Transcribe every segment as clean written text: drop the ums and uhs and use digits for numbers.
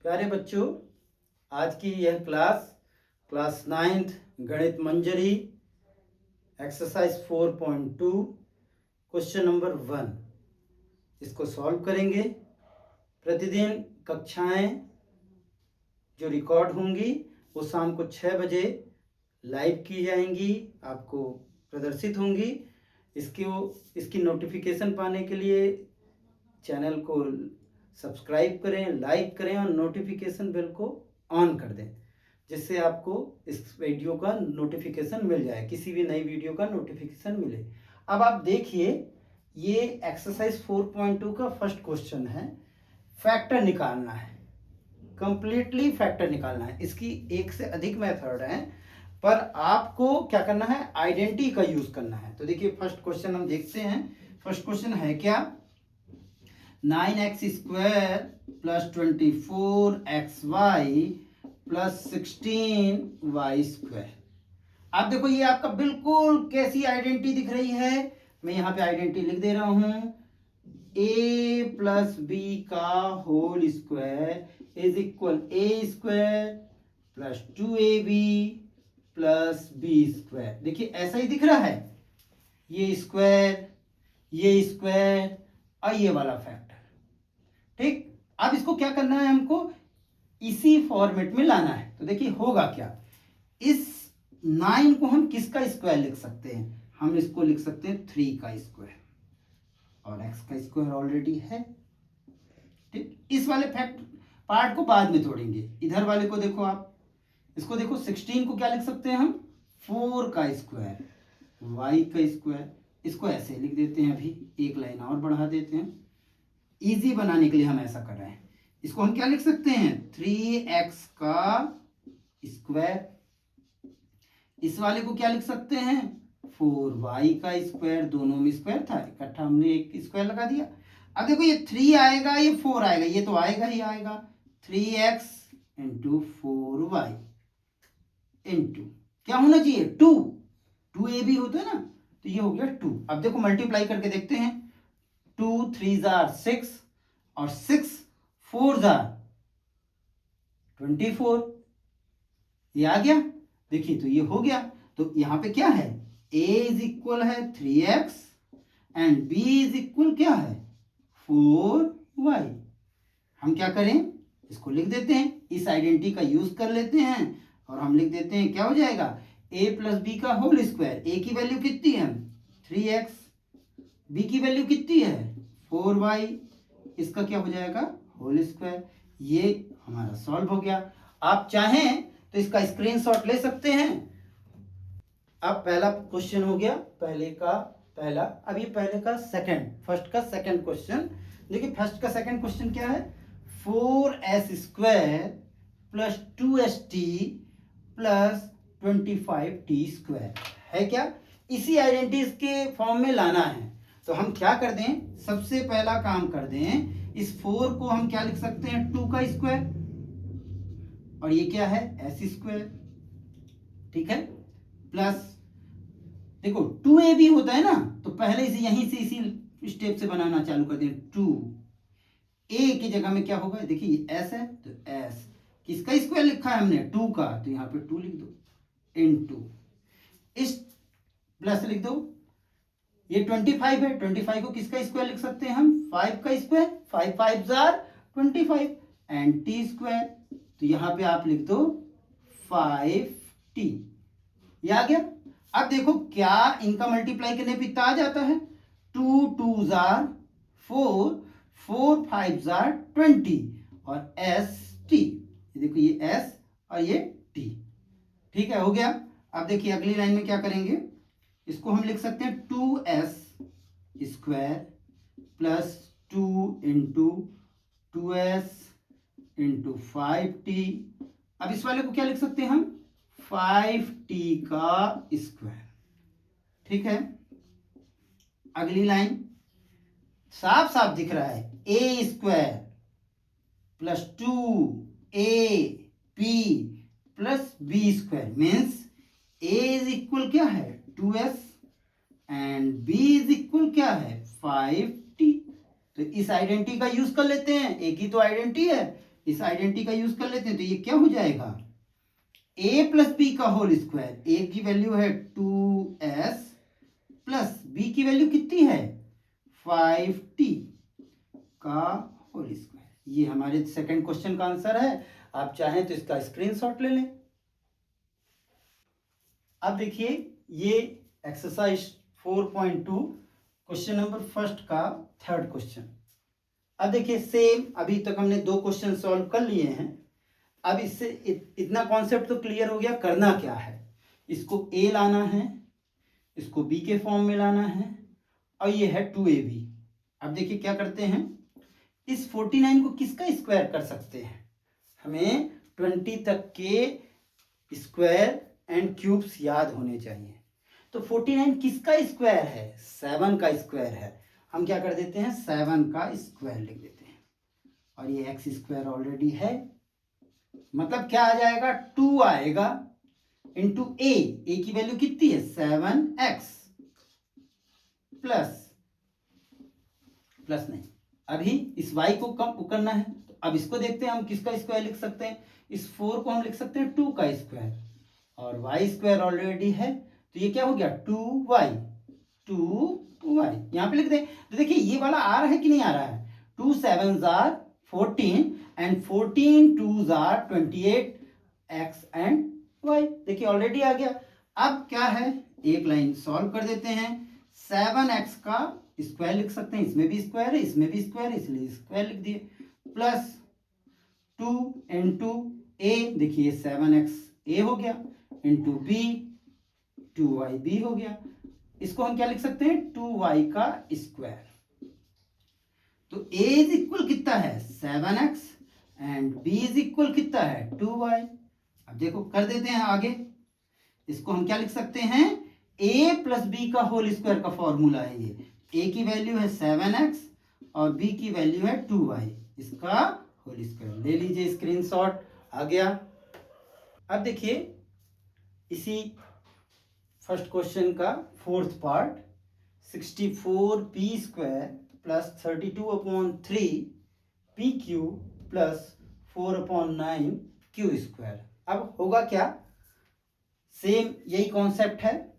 प्यारे बच्चों, आज की यह क्लास 9th गणित मंजरी एक्सरसाइज 4.2 क्वेश्चन नंबर 1 इसको सॉल्व करेंगे। प्रतिदिन कक्षाएं जो रिकॉर्ड होंगी वो शाम को 6 बजे लाइव की जाएंगी, आपको प्रदर्शित होंगी। इसकी नोटिफिकेशन पाने के लिए चैनल को सब्सक्राइब करें, लाइक करें और नोटिफिकेशन बेल को ऑन कर दें, जिससे आपको इस वीडियो का नोटिफिकेशन मिल जाए, किसी भी नई वीडियो का नोटिफिकेशन मिले। अब आप देखिए, ये एक्सरसाइज 4.2 का फर्स्ट क्वेश्चन है। फैक्टर निकालना है, कंप्लीटली फैक्टर निकालना है। इसकी एक से अधिक मेथड है, पर आपको क्या करना है, आइडेंटिटी का यूज करना है। तो देखिए फर्स्ट क्वेश्चन हम देखते हैं। फर्स्ट क्वेश्चन है क्या, 9x square plus 24xy plus 16y square. आप देखो ये आपका बिल्कुल कैसी आइडेंटिटी दिख रही है। मैं यहाँ पे आइडेंटिटी लिख दे रहा हूं, a प्लस बी का whole square is equal A square plus 2ab plus B square. देखिए ऐसा ही दिख रहा है, ये स्क्वायर और ये वाला फैक्टर। ठीक, अब इसको क्या करना है, हमको इसी फॉर्मेट में लाना है। तो देखिए होगा क्या, इस 9 को हम किसका स्क्वायर लिख सकते हैं, हम इसको लिख सकते हैं 3 का स्क्वायर, और x का स्क्वायर ऑलरेडी है। ठीक, इस वाले फैक्ट पार्ट को बाद में तोड़ेंगे। इधर वाले को देखो, आप इसको देखो, 16 को क्या लिख सकते हैं हम, 4 का स्क्वायर, y का स्क्वायर। इसको ऐसे लिख देते हैं, अभी एक लाइन और बढ़ा देते हैं, इजी बनाने के लिए हम ऐसा कर रहे हैं। इसको हम क्या लिख सकते हैं, 3x का स्क्वायर। इस वाले को क्या लिख सकते हैं, 4y का स्क्वायर। दोनों में स्क्वायर था, इकट्ठा हमने एक स्क्वायर लगा दिया। अब देखो ये 3 आएगा, ये 4 आएगा, ये तो आएगा ही आएगा। 3x इंटू 4y इंटू क्या होना चाहिए, 2ab होता है ना, तो ये हो गया 2। अब देखो मल्टीप्लाई करके देखते हैं, 2 3 6 और 6 4 24, ये आ गया। देखिए तो ये हो गया। तो यहां पे क्या है, a इज इक्वल है 3x and b is equal क्या है, 4y। हम क्या करें, इसको लिख देते हैं, इस आइडेंटिटी का यूज कर लेते हैं और हम लिख देते हैं, क्या हो जाएगा, a प्लस बी का होल स्क्वायर। a की वैल्यू कितनी है, 3x, b की वैल्यू कितनी है, 4y, इसका क्या हो जाएगा, होल स्क्वायर। ये हमारा सॉल्व हो गया। आप चाहें तो इसका स्क्रीनशॉट ले सकते हैं। अब पहला क्वेश्चन हो गया, अभी पहले का सेकंड, फर्स्ट का सेकंड क्वेश्चन। देखिए फर्स्ट का सेकंड क्वेश्चन क्या है, 4s square plus 2st plus 25t square है क्या। इसी आइडेंटिटीज के फॉर्म में लाना है। तो हम क्या कर दें, सबसे पहला काम कर दें, इस 4 को हम क्या लिख सकते हैं, 2 का स्क्वायर, और ये क्या है, s स्क्वायर। ठीक है, प्लस देखो 2ab होता है ना, तो पहले से यहीं से इसी स्टेप से बनाना चालू कर दें। 2a की जगह में क्या होगा, देखिए s है तो s, किसका स्क्वायर लिखा है हमने, 2 का, तो यहां पे 2 लिख दो, इनटू इस प्लस लिख दो, ये 25 है, 25 को किसका स्क्वायर लिख सकते हैं हम, 5 का स्क्वायर, 5 5 25 एंड t स्क्वायर, तो यहां पे आप लिख दो 5t। ये आ गया। अब देखो क्या इनका मल्टीप्लाई करने पे इतना आ जाता है, 2 2 4, 4 5 20 और st। देखो ये s और ये t। ठीक है, हो गया। अब देखिए अगली लाइन में क्या करेंगे, इसको हम लिख सकते हैं 2s square plus 2 into 2s into 5t। अब इस वाले को क्या लिख सकते हैं हम, 5t का स्क्वायर। ठीक है, अगली लाइन साफ साफ दिख रहा है, a square plus 2ab plus b square means a is equal क्या है, 2s and b is equal क्या है, 5t। तो इस आइडेंटिटी का यूज कर लेते हैं, एक ही तो आइडेंटिटी है, इस आइडेंटिटी का यूज कर लेते हैं, तो ये क्या हो जाएगा, a प्लस बी का होल स्क्वायर, a की वैल्यू है 2s प्लस b की वैल्यू कितनी है 5t का होल स्क्वायर। ये हमारे सेकंड क्वेश्चन का आंसर है। आप चाहें तो इसका स्क्रीनशॉट ले लें। अब देखिए ये एक्सरसाइज 4.2 क्वेश्चन नंबर फर्स्ट का थर्ड क्वेश्चन। अब देखिए सेम, अभी तक हमने 2 क्वेश्चन सॉल्व कर लिए हैं। अब इससे इतना कॉन्सेप्ट तो क्लियर हो गया, करना क्या है, इसको a लाना है, इसको b के फॉर्म में लाना है, और ये है 2ab। अब देखिए क्या करते हैं, इस 49 को किसका स्क्वायर कर सकते हैं, हमें 20 तक के स्क्वायर एंड क्यूब्स याद होने चाहिए। तो 49 किसका स्क्वायर है, 7 का स्क्वायर है। हम क्या कर देते हैं, 7 का स्क्वायर लिख देते हैं, और ये एक्स स्क्वायर ऑलरेडी है, मतलब क्या आ जाएगा 2 आएगा इंटू ए की वैल्यू कितनी है 7x प्लस नहीं, अभी इस y को कम करना है, तो अब इसको देखते हैं हम किसका स्क्वायर लिख सकते हैं। इस 4 को हम लिख सकते हैं 2 का स्क्वायर, और y स्क्वायर ऑलरेडी है, तो ये क्या हो गया 2y यहां पे लिख दें। तो देखिए ये वाला आ रहा है कि नहीं आ रहा है, 2 7s are 14 and 14 2s are 28 x and y, देखिए ऑलरेडी आ गया। अब क्या है, एक लाइन सॉल्व कर देते हैं, 7x का स्क्वायर लिख सकते हैं, इसमें भी स्क्वायर है इसमें भी स्क्वायर है, इसलिए स्क्वायर लिख दिए, प्लस 2 इंटू ए, देखिए 7x a हो गया, इंटू b 2yb हो गया। इसको हम क्या लिख सकते हैं 2y का स्क्वायर। तो a इज इक्वल कितना है 7x and b is equal कितना है 2y। अब देखो कर देते हैं आगे, इसको हम क्या लिख सकते हैं, a प्लस बी का होल स्क्वायर का फॉर्मूला है ये, a की वैल्यू है 7x और b की वैल्यू है 2y, इसका होल स्क्वायर ले लीजिए, स्क्रीनशॉट आ गया। अब देखिए इसी फर्स्ट क्वेश्चन का fourth part, 64p square plus 32/3 p Q plus 4/9 Q square. अब होगा क्या, सेम यही कॉन्सेप्ट है,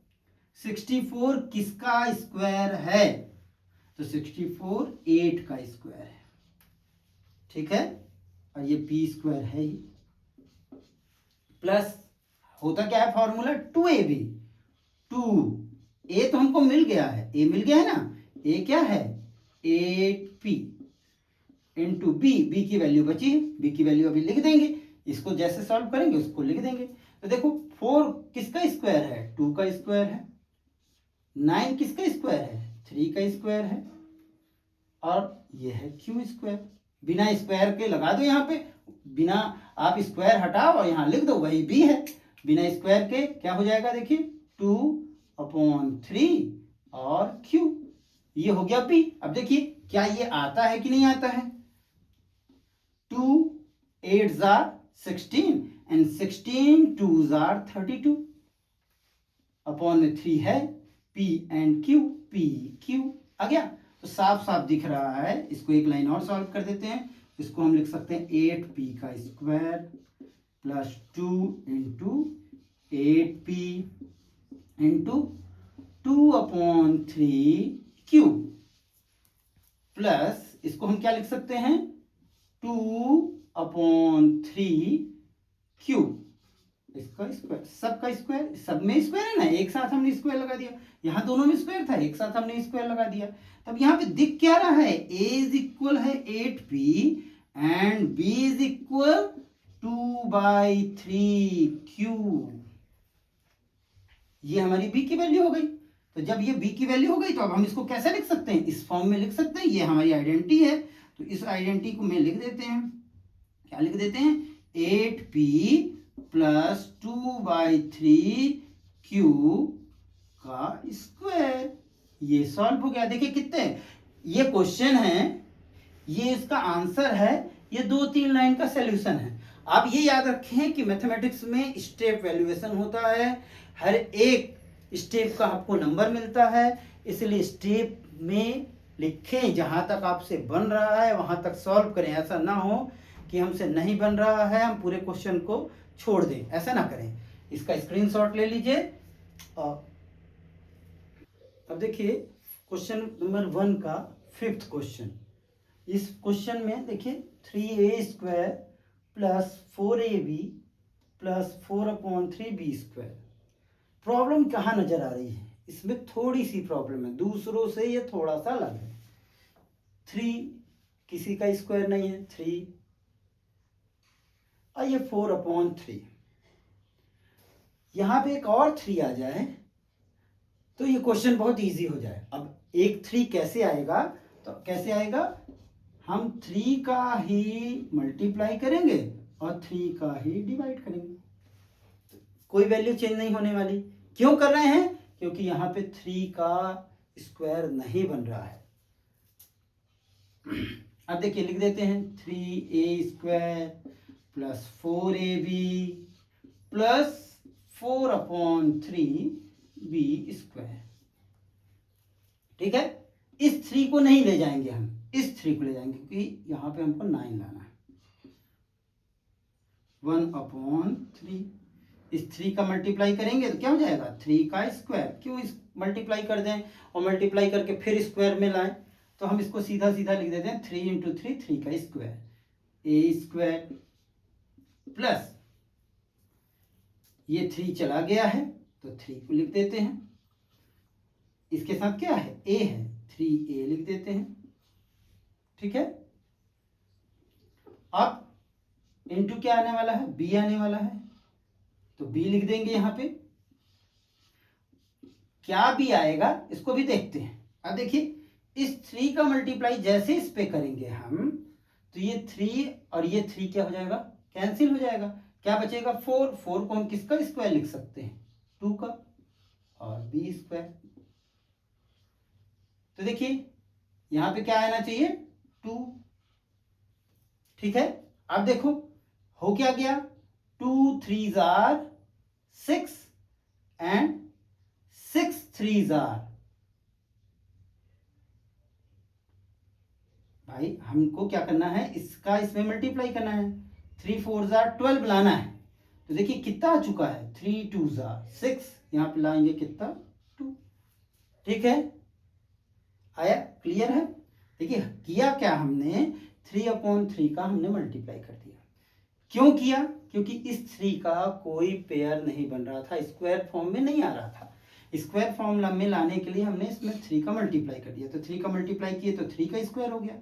64 किसका स्क्वायर है, तो 64 8 का स्क्वायर है, ठीक है, और ये p स्क्वायर है ही, प्लस होता क्या है फॉर्मूला 2ab, 2a तो हमको मिल गया है, a मिल गया है ना, a क्या है 8p इंटू b की वैल्यू बची है, b की वैल्यू अभी लिख देंगे, इसको जैसे सॉल्व करेंगे उसको लिख देंगे। तो देखो 4 किसका स्क्वायर है 2 का स्क्वायर है, 9 किसका स्क्वायर है 3 का स्क्वायर है, और ये है क्यू स्क्वायर। बिना स्क्वायर के लगा दो यहाँ पे, बिना आप स्क्वायर हटाओ और यहाँ लिख दो, वही b है, बिना स्क्वायर के क्या हो जाएगा, देखिए 2/3 और q, ये हो गया p। अब देखिए क्या ये आता है कि नहीं आता है, 2 8s are 16 and 16 2s are 32 upon में 3 है p and q, p q आ गया। तो साफ साफ दिख रहा है, इसको एक लाइन और सॉल्व कर देते हैं, इसको हम लिख सकते हैं 8p का square plus 2 into 8p into 2/3 q plus इसको हम क्या लिख सकते हैं 2/3 q, इसका स्क्वायर, सबका स्क्वायर, सब में स्क्वायर है ना, एक साथ हमने स्क्वायर लगा दिया, यहाँ दोनों में स्क्वायर था, एक साथ हमने स्क्वायर लगा दिया। तब यहाँ पे दिख क्या रहा है, a इज इक्वल है 8p and b is equal 2/3q, ये हमारी b की वैल्यू हो गई। तो जब ये b की वैल्यू हो गई तो अब हम इसको कैसे लिख सकते हैं, इस फॉर्म में लिख सकते हैं, ये हमारी आइडेंटिटी है, तो इस आइडेंटिटी को मैं लिख देते हैं, क्या लिख देते हैं 8p प्लस 2/3q का स्क्वायर। ये सॉल्व हो गया। देखिए कितने ये क्वेश्चन है, ये इसका आंसर है, ये 2-3 लाइन का सॉल्यूशन है। आप ये याद रखें कि मैथमेटिक्स में स्टेप वैल्यूएशन होता है, हर एक स्टेप का आपको नंबर मिलता है, इसलिए स्टेप में लिखें, जहां तक आपसे बन रहा है वहां तक सॉल्व करें। ऐसा ना हो कि हमसे नहीं बन रहा है हम पूरे क्वेश्चन को छोड़ दें, ऐसा ना करें। इसका स्क्रीनशॉट ले लीजिए। और अब देखिए क्वेश्चन नंबर 1 का 5th क्वेश्चन। इस क्वेश्चन में देखिए 3a² plus 4ab plus 4/3b²। Problem कहाँ नजर आ रही है? इसमें थोड़ी सी प्रॉब्लम है, दूसरों से ये थोड़ा सा अलग है। 3 किसी का स्क्वायर नहीं है, 3 और ये 4/3। यहां पे एक और 3 आ जाए तो ये क्वेश्चन बहुत इजी हो जाए। अब एक 3 कैसे आएगा? तो कैसे आएगा, हम 3 का ही मल्टीप्लाई करेंगे और 3 का ही डिवाइड करेंगे, कोई वैल्यू चेंज नहीं होने वाली। क्यों कर रहे हैं? क्योंकि यहाँ पे 3 का स्क्वायर नहीं बन रहा है। अब देखिए लिख देते हैं 3a² plus 4ab plus 4/3b²। ठीक है, इस 3 को नहीं ले जाएंगे हम, इस 3 को ले जाएंगे क्योंकि यहाँ पे हमको 9 लाना है। 1/3 इस 3 का मल्टीप्लाई करेंगे तो क्या हो जाएगा, 3 का स्क्वायर। क्यों इस मल्टीप्लाई कर दें और मल्टीप्लाई करके फिर स्क्वायर में लाएं? तो हम इसको सीधा सीधा लिख देते हैं 3 × 3 3 का स्क्वायर, a² प्लस ये 3 चला गया है तो 3 को लिख देते हैं। इसके साथ क्या है, a है, 3a लिख देते हैं। ठीक है, अब इनटू क्या आने वाला है, b आने वाला है, तो b लिख देंगे। यहां पे क्या b आएगा इसको भी देखते हैं। अब देखिए इस 3 का मल्टीप्लाई जैसे इस पे करेंगे हम, तो ये 3 और ये 3 क्या हो जाएगा, कैंसिल हो जाएगा। क्या बचेगा, 4। 4 को हम किसका स्क्वायर लिख सकते हैं, 2 का, और b²। तो देखिए यहां पे क्या आना चाहिए, 2। ठीक है, अब देखो हो क्या गया, 2 3s are 6 and 6 3s are, भाई हमको क्या करना है, इसका इसमें मल्टीप्लाई करना है। 3 4s are 12 लाना है। तो देखिए कितना आ चुका है, 3 2s are 6, यहां पे लाएंगे कितना, 2। ठीक है, आया, क्लियर है? देखिए किया क्या हमने, 3/3 का हमने मल्टीप्लाई कर दिया। क्यों किया, क्योंकि इस 3 का कोई पेयर नहीं बन रहा था, स्क्वायर फॉर्म में नहीं आ रहा था। स्क्वायर फॉर्म में लाने के लिए हमने इसमें 3 का मल्टीप्लाई कर दिया। तो 3 का मल्टीप्लाई किए तो 3 का स्क्वायर हो गया।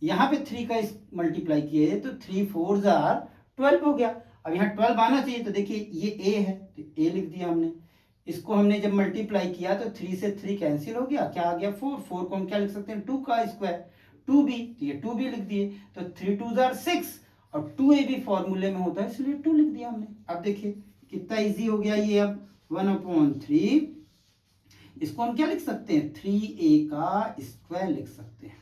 यहाँ पे 3 का मल्टीप्लाई किए तो 3 4s are 12 हो गया। अब यहाँ 12 आना चाहिए, तो देखिए ये a है तो a लिख दिया हमने। इसको हमने जब मल्टीप्लाई किया तो 3 से 3 कैंसिल हो गया, क्या आ गया, 4। 4 को हम क्या लिख सकते हैं, 2 का स्क्वायर, 2b, तो ये 2b लिख दिए। तो 3 2s are 6 और 2ab फॉर्मूले में होता है इसलिए 2 लिख दिया हमने। अब देखिए कितना इजी हो गया ये। अब 1/3 इसको हम क्या लिख सकते हैं, 3a का स्क्वायर लिख सकते हैं,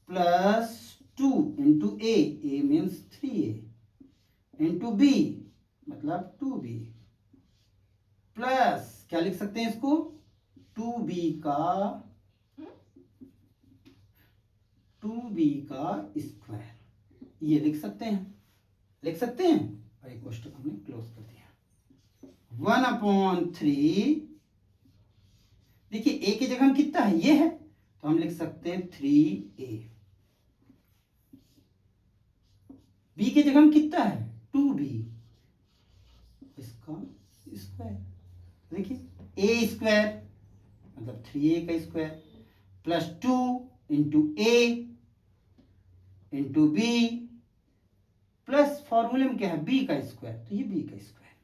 plus 2 into a means 3a, into b मतलब 2b, प्लस क्या लिख सकते हैं इसको, 2b का स्क्वायर, ये लिख सकते हैं, लिख सकते हैं। और एक क्वेश्चन हमने क्लोज कर दिया। 1/3 देखिए a की जगह हम कितना है, ये है, तो हम लिख सकते हैं 3a। b की जगह हम कितना है, 2b, इसका स्क्वायर। देखिए a² मतलब 3a का square, plus 2 into a into b, plus फॉर्मूले में क्या है, b का स्क्वायर, तो ये b का स्क्वायर।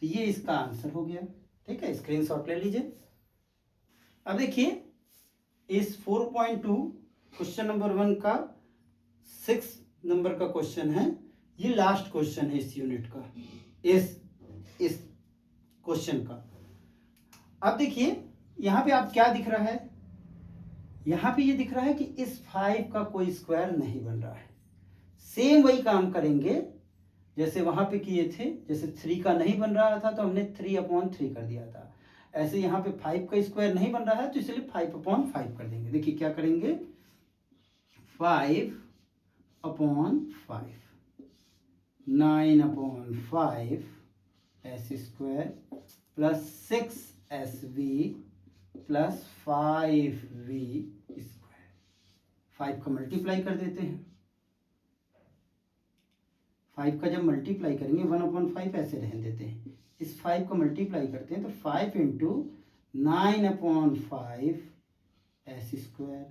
तो ये इसका आंसर हो गया। ठीक है, स्क्रीनशॉट ले लीजिए। अब देखिए इस 4.2 क्वेश्चन नंबर 1 का 6 नंबर का क्वेश्चन है, ये लास्ट क्वेश्चन है इस यूनिट का, इस क्वेश्चन का। अब देखिए यहां पे आप क्या दिख रहा है, यहां पे ये दिख रहा है कि इस 5 का कोई स्क्वायर नहीं बन रहा है। सेम वही काम करेंगे जैसे वहां पे किए थे, जैसे 3 का नहीं बन रहा था तो हमने 3/3 कर दिया था। ऐसे यहाँ पे 5 का स्क्वायर नहीं बन रहा है तो इसलिए 5/5 कर देंगे। देखिए क्या करेंगे, 5 upon 5, 9/5 S square plus 6SV plus 5V square. 5 का मल्टीप्लाई कर देते हैं। 5 का जब मल्टीप्लाई करेंगे 1/5 ऐसे रहने देते हैं। इस 5 को मल्टीप्लाई करते हैं तो 5 इंटू 9/5 एस स्क्वायर।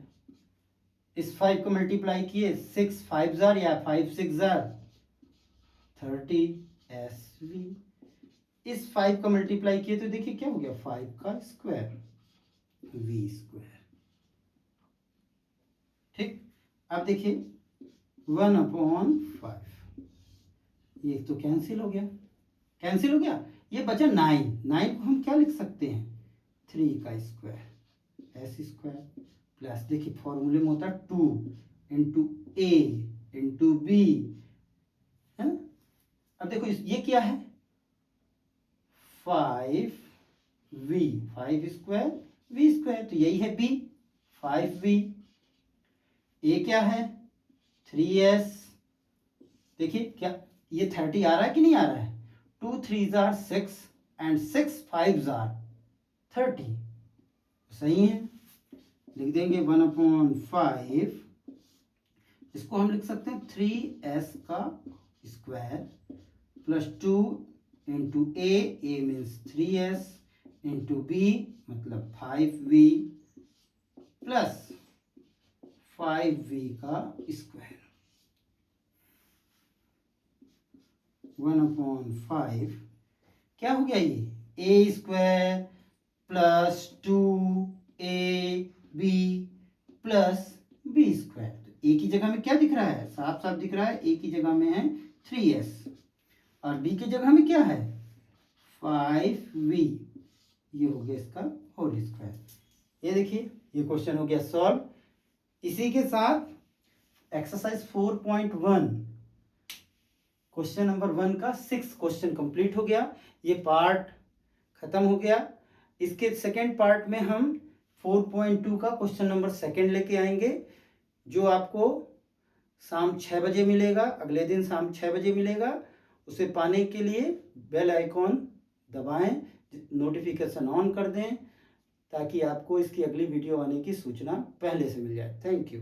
इस 5 को मल्टीप्लाई किए 6 5 जार या 5 6 जार 30SV। इस 5 का मल्टीप्लाई किए तो देखिए क्या हो गया 5 का स्क्वायर V स्क्वायर। ठीक, अब देखिए 1/5 ये तो कैंसिल हो गया, कैंसिल हो गया। ये बचा 9 को हम क्या लिख सकते हैं 3 का स्क्वायर एस स्क्वायर प्लस देखिए फॉर्मूले में होता है 2 इंटू ए इंटू बी है ना। अब देखो ये क्या है 5V 5 स्क्वायर V स्क्वायर तो यही है B 5V। ए क्या है 3S। देखिए क्या ये 30 आ रहा है कि नहीं आ रहा है। 2 3 जार 6 एंड 6 5 जार 30 सही है। लिख देंगे 1/5 इसको हम लिख सकते हैं 3S का स्क्वायर प्लस 2 इंटू ए मीन्स 3S इंटू बी मतलब 5V प्लस 5V का स्क्वायर 1/5 क्या हो गया ये A square plus 2AB plus B square. A की जगह में क्या दिख रहा है साफ साफ दिख रहा है ए की जगह में है 3S और B की जगह में क्या है 5V। ये हो गया इसका होल स्क्वायर। ये देखिए ये क्वेश्चन हो गया सॉल्व। इसी के साथ एक्सरसाइज 4.1 क्वेश्चन नंबर 1 का 6 क्वेश्चन कंप्लीट हो गया। ये पार्ट खत्म हो गया। इसके सेकेंड पार्ट में हम 4.2 का क्वेश्चन नंबर 2 लेके आएंगे जो आपको शाम 6 बजे मिलेगा। अगले दिन शाम 6 बजे मिलेगा। उसे पाने के लिए बेल आइकॉन दबाएं, नोटिफिकेशन ऑन कर दें ताकि आपको इसकी अगली वीडियो आने की सूचना पहले से मिल जाए। Thank you.